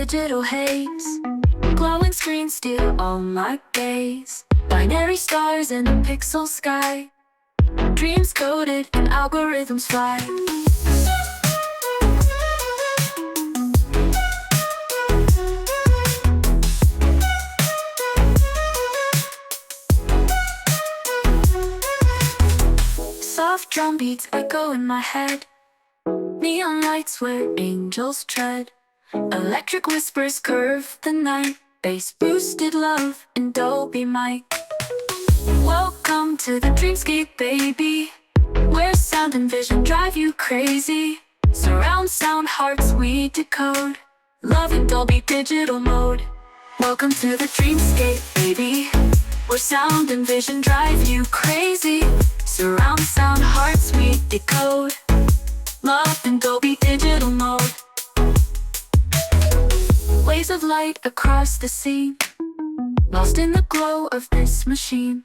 digital haze. Glowing screens steal all my gaze. Binary stars in a pixel sky. Dreams coded and algorithms fly. Soft drum beats echo in my head. Neon lights where angels tread. Electric whispers curve the night. Bass boosted love in Dolby mic. Welcome to the dreamscape, baby, where sound and vision drive you crazy. Surround sound hearts we decode. Love in Dolby digital mode. Welcome to the dreamscape, baby, where sound and vision drive you crazy. Surround sound hearts we decode. Love in Dolby digital mode. Waves of light across the scene, lost in the glow of this machine.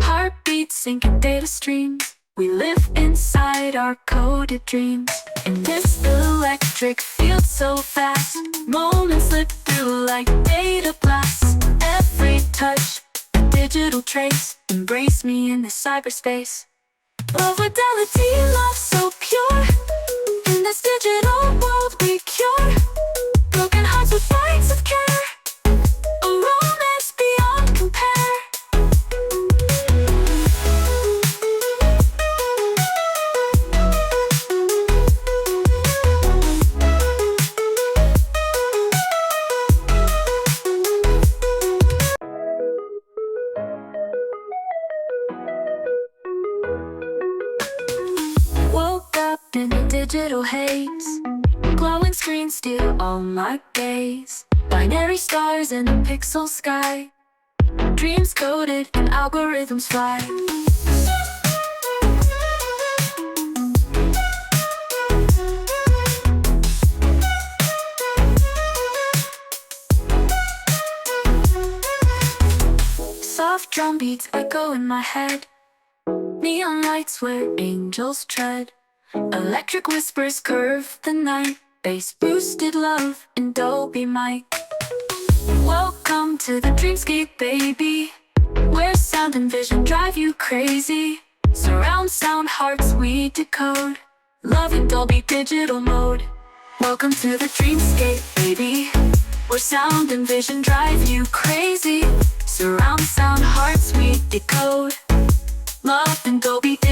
Heartbeats syncing data streams. We live inside our coded dreams. In this electric field so fast, moments slip through like data blasts. Every touch, a digital trace. Embrace me in this cyberspace. Love fidelity, love so pure. In this digital world we cure broken hearts with bites of care. A romance beyond compare. Woke up in a digital haze. Glowing screens steal all my gaze. Binary stars in a pixel sky. Dreams coded and algorithms fly. Soft drum beats echo in my head. Neon lights where angels tread. Electric whispers curve the night. Bass boosted love in Dolby mic. Welcome to the dreamscape, baby, where sound and vision drive you crazy. Surround sound hearts we decode. Love in Dolby digital mode. Welcome to the dreamscape, baby, where sound and vision drive you crazy. Surround sound hearts we decode. Love in Dolby digital mode.